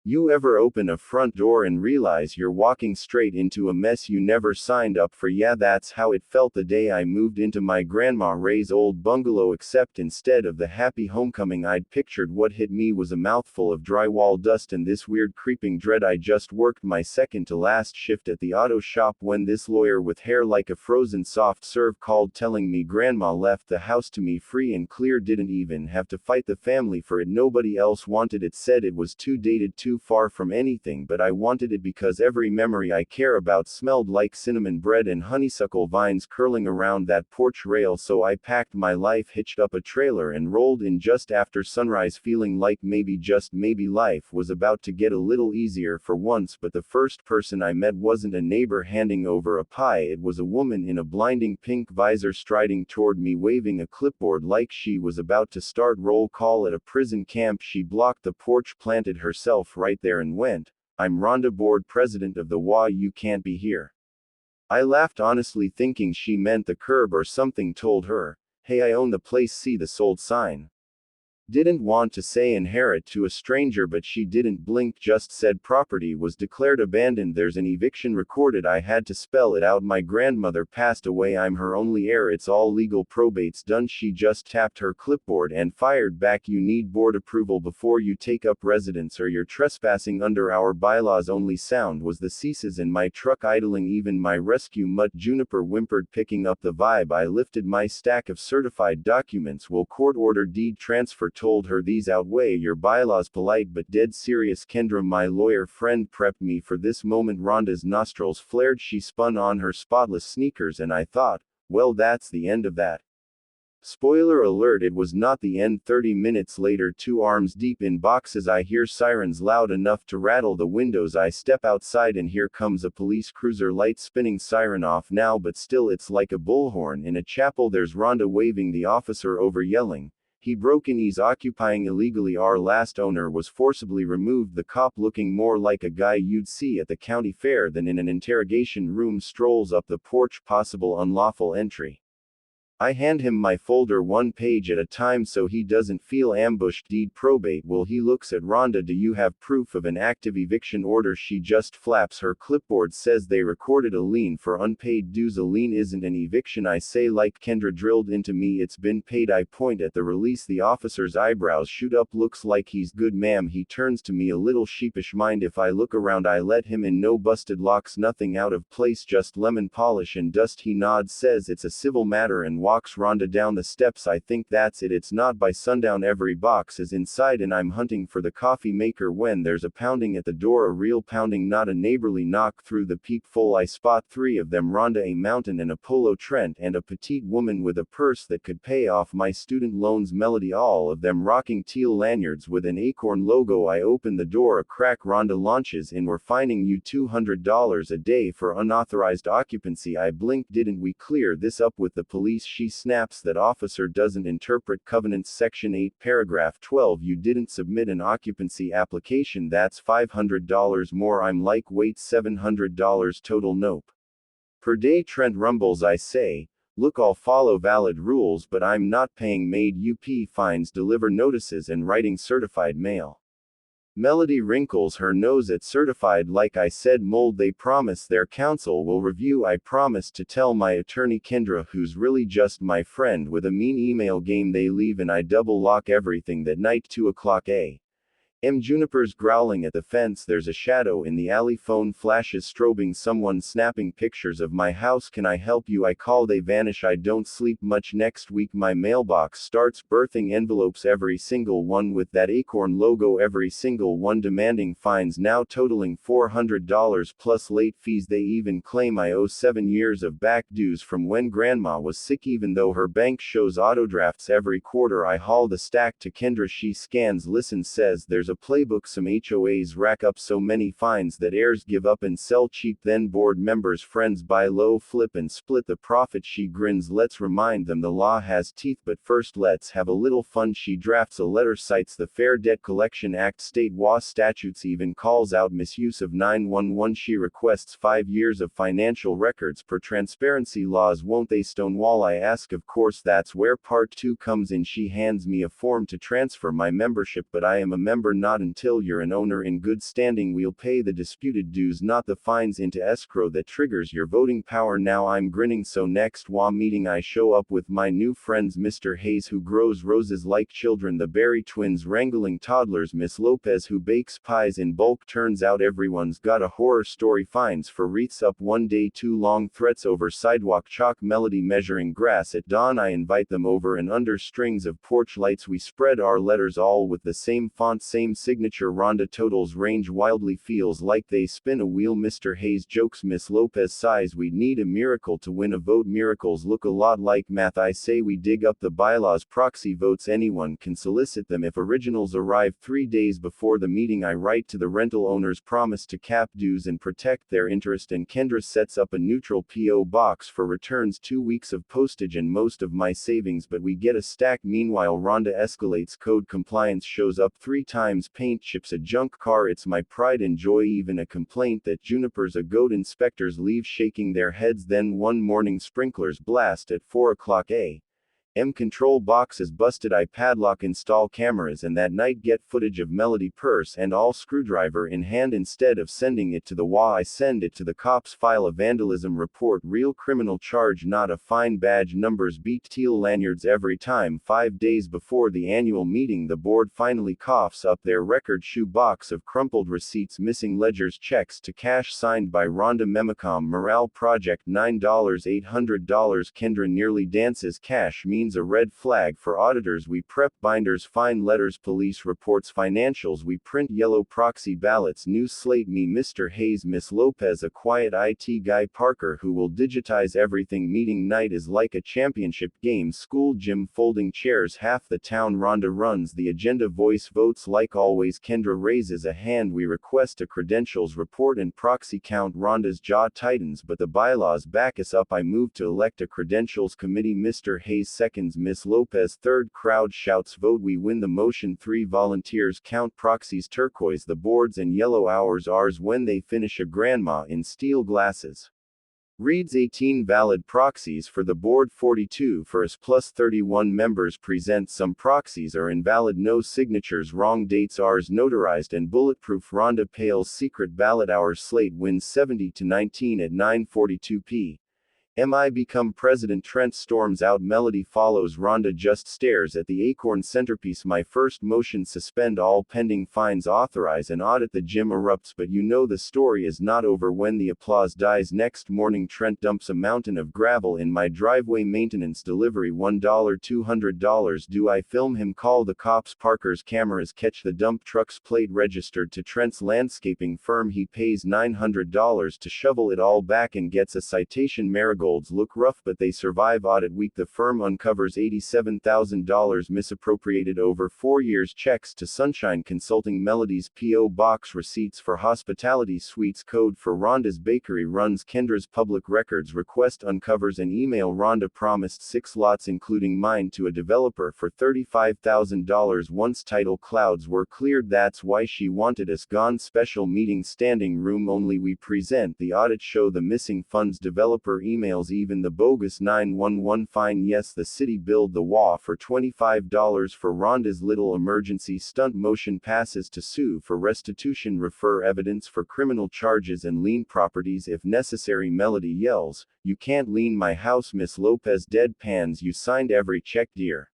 You ever open a front door and realize you're walking straight into a mess you never signed up for? Yeah, that's how it felt the day I moved into my Grandma Ray's old bungalow, except instead of the happy homecoming I'd pictured, what hit me was a mouthful of drywall dust and this weird creeping dread. I just worked my second to last shift at the auto shop when this lawyer with hair like a frozen soft serve called telling me Grandma left the house to me free and clear, didn't even have to fight the family for it, nobody else wanted it, said it was too dated, too far from anything, but I wanted it because every memory I care about smelled like cinnamon bread and honeysuckle vines curling around that porch rail. So I packed my life, hitched up a trailer and rolled in just after sunrise, feeling like maybe, just maybe, life was about to get a little easier for once. But the first person I met wasn't a neighbor handing over a pie, it was a woman in a blinding pink visor striding toward me waving a clipboard like she was about to start roll call at a prison camp. She blocked the porch, planted herself right there and went, "I'm Rhonda, board president of the HOA, you can't be here." I laughed honestly, thinking she meant the curb or something, told her, "Hey, I own the place, see the sold sign." Didn't want to say inherit to a stranger, but she didn't blink, just said property was declared abandoned, there's an eviction recorded. I had to spell it out, my grandmother passed away, I'm her only heir, it's all legal, probate's done. She just tapped her clipboard and fired back, "You need board approval before you take up residence or you're trespassing under our bylaws." Only sound was the ceases in my truck idling, even my rescue mutt Juniper whimpered, picking up the vibe. I lifted my stack of certified documents. "Will court order deed transfer," told her, "these outweigh your bylaws." Polite but dead serious. Kendra, my lawyer friend, prepped me for this moment. Rhonda's nostrils flared, she spun on her spotless sneakers, and I thought, well, that's the end of that. Spoiler alert, it was not the end. 30 minutes later, 2 arms deep in boxes, I hear sirens loud enough to rattle the windows. I step outside and here comes a police cruiser, lights spinning, siren off now, but still it's like a bullhorn in a chapel. There's Rhonda waving the officer over, yelling, "He broke in, he's occupying illegally. Our last owner was forcibly removed." The cop, looking more like a guy you'd see at the county fair than in an interrogation room, strolls up the porch. "Possible unlawful entry." I hand him my folder, 1 page at a time so he doesn't feel ambushed. "Deed probate." "Will he?" Looks at Rhonda. "Do you have proof of an active eviction order?" She just flaps her clipboard, says they recorded a lien for unpaid dues. "A lien isn't an eviction," I say like Kendra drilled into me. "It's been paid." I point at the release. The officer's eyebrows shoot up. "Looks like he's good, ma'am." He turns to me a little sheepish. "Mind if I look around?" I let him in. "No busted locks, nothing out of place, just lemon polish and dust." He nods, says it's a civil matter, and walks Rhonda down the steps. I think that's it. It's not by sundown. Every box is inside and I'm hunting for the coffee maker when there's a pounding at the door, a real pounding, not a neighborly knock. Through the peephole I spot 3 of them, Rhonda, a mountain and a polo Trent, and a petite woman with a purse that could pay off my student loans. Melody, all of them rocking teal lanyards with an acorn logo. I open the door a crack. Rhonda launches in, "We're fining you $200 a day for unauthorized occupancy." I blink. "Didn't we clear this up with the police?" She snaps, "That officer doesn't interpret covenants. Section 8, paragraph 12. You didn't submit an occupancy application. That's $500 more." I'm like, "Wait, $700 total?" "Nope. Per day." Trent rumbles. I say, "Look, I'll follow valid rules, but I'm not paying maid UP fines, deliver notices, and writing certified mail." Melody wrinkles her nose at certified. Like I said, mold. "They promise their counsel will review." I promise to tell my attorney Kendra, who's really just my friend with a mean email game. They leave and I double lock everything. That night, 2 o'clock a.m. Juniper's growling at the fence. There's a shadow in the alley. Phone flashes, strobing, someone snapping pictures of my house. "Can I help you?" I call. They vanish. I don't sleep much next week. My mailbox starts birthing envelopes, every single one with that acorn logo, every single one demanding fines, now totaling $400 plus late fees. They even claim I owe 7 years of back dues from when Grandma was sick, even though her bank shows autodrafts every quarter. I haul the stack to Kendra. She scans, listens, says there's a playbook. Some HOAs rack up so many fines that heirs give up and sell cheap, then board members' friends buy low, flip, and split the profit. She grins. Let's remind them the law has teeth, but first let's have a little fun. She drafts a letter, cites the Fair Debt Collection Act, state WA statutes, even calls out misuse of 911. She requests 5 years of financial records per transparency laws. Won't they stonewall? I ask. Of course, that's where part 2 comes in. She hands me a form to transfer my membership, but I am a member, not until you're an owner in good standing we'll pay the disputed dues not the fines into escrow that triggers your voting power now I'm grinning so next HOA meeting I show up with my new friends Mr. Hayes who grows roses like children the Berry twins wrangling toddlers Miss Lopez who bakes pies in bulk turns out everyone's got a horror story fines for wreaths up one day too long threats over sidewalk chalk melody measuring grass at dawn I invite them over and under strings of porch lights we spread our letters all with the same font same signature Rhonda totals range wildly feels like they spin a wheel Mr. Hayes jokes Miss Lopez sighs we'd need a miracle to win a vote miracles look a lot like math I say we dig up the bylaws proxy votes anyone can solicit them if originals arrive 3 days before the meeting I write to the rental owners promise to cap dues and protect their interest and Kendra sets up a neutral P.O. box for returns 2 weeks of postage and most of my savings but we get a stack meanwhile Rhonda escalates code compliance shows up 3 times paint chips a junk car it's my pride and joy even a complaint that Juniper's a goat inspectors leave shaking their heads then one morning sprinklers blast at 4 o'clock a.m. control box is busted I padlock install cameras and that night get footage of Melody purse and all screwdriver in hand instead of sending it to the HOA I send it to the cops file a vandalism report real criminal charge not a fine badge numbers beat teal lanyards every time 5 days before the annual meeting the board finally coughs up their record shoe box of crumpled receipts missing ledgers checks to cash signed by Rhonda Memicom morale project $9 $800 Kendra nearly dances cash means a red flag for auditors we prep binders fine letters police reports financials we print yellow proxy ballots new slate me Mr. Hayes Miss Lopez a quiet IT guy Parker who will digitize everything meeting night is like a championship game school gym folding chairs half the town Rhonda runs the agenda voice votes like always Kendra raises a hand we request a credentials report and proxy count Rhonda's jaw tightens but the bylaws back us up I move to elect a credentials committee Mr. Hayes seconds Miss Lopez third crowd shouts vote we win the motion 3 volunteers count proxies turquoise the boards and yellow hours ours when they finish a grandma in steel glasses reads 18 valid proxies for the board 42 for us plus 31 members present some proxies are invalid no signatures wrong dates ours notarized and bulletproof Rhonda Pale's secret ballot hours slate wins 70-19 at 9:42 p.m. I become president Trent storms out Melody follows Rhonda just stares at the acorn centerpiece my first motion suspend all pending fines authorize and audit the gym erupts but you know the story is not over when the applause dies next morning Trent dumps a mountain of gravel in my driveway maintenance delivery $1 $200 do I film him call the cops Parker's cameras catch the dump truck's plate registered to Trent's landscaping firm he pays $900 to shovel it all back and gets a citation marigolds look rough but they survive audit week the firm uncovers $87,000 misappropriated over 4 years checks to Sunshine Consulting Melody's P.O. box receipts for hospitality suites code for Rhonda's bakery runs Kendra's public records request uncovers an email Rhonda promised 6 lots including mine to a developer for $35,000 once title clouds were cleared that's why she wanted us gone special meeting standing room only we present the audit show the missing funds developer emails even the bogus 911 fine yes the city billed the HOA for $25 for Rhonda's little emergency stunt motion passes to sue for restitution refer evidence for criminal charges and lien properties if necessary Melody yells, you can't lien my house Miss Lopez deadpans you signed every check dear.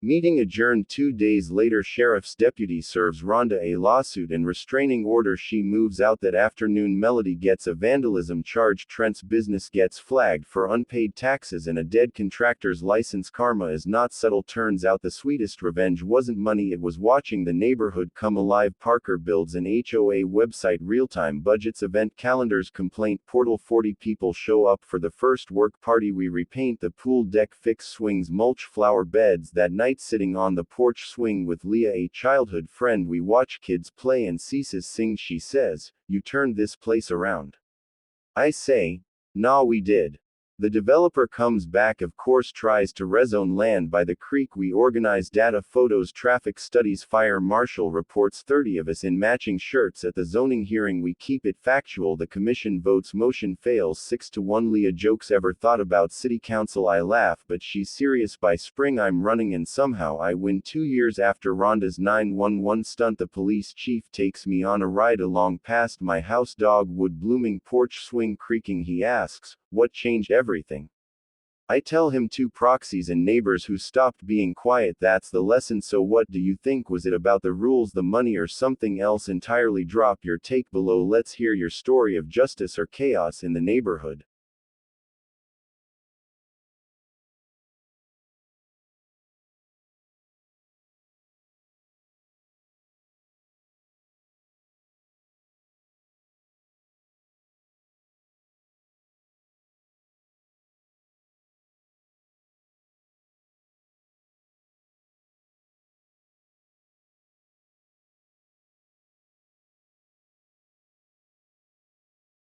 Meeting adjourned 2 days later sheriff's deputy serves Rhonda a lawsuit and restraining order she moves out that afternoon Melody gets a vandalism charge Trent's business gets flagged for unpaid taxes and a dead contractor's license karma is not subtle turns out the sweetest revenge wasn't money it was watching the neighborhood come alive Parker builds an HOA website real-time budgets event calendars complaint portal 40 people show up for the first work party we repaint the pool deck fix swings mulch flower beds that night sitting on the porch swing with Leah a childhood friend we watch kids play and ceases sing she says, you turned this place around. I say, nah we did. The developer comes back, of course, tries to rezone land by the creek. We organize data, photos, traffic studies. Fire marshal reports 30 of us in matching shirts at the zoning hearing. We keep it factual. The commission votes, motion fails 6-1. Leah jokes, ever thought about city council? I laugh, but she's serious. By spring I'm running and somehow I win. 2 years after Rhonda's 911 stunt, the police chief takes me on a ride along past my house. Dogwood blooming, porch swing creaking. He asks, what changed everything? I tell him 2 proxies and neighbors who stopped being quiet. That's the lesson. So what do you think? Was it about the rules, the money, or something else entirely? Drop your take below. Let's hear your story of justice or chaos in the neighborhood.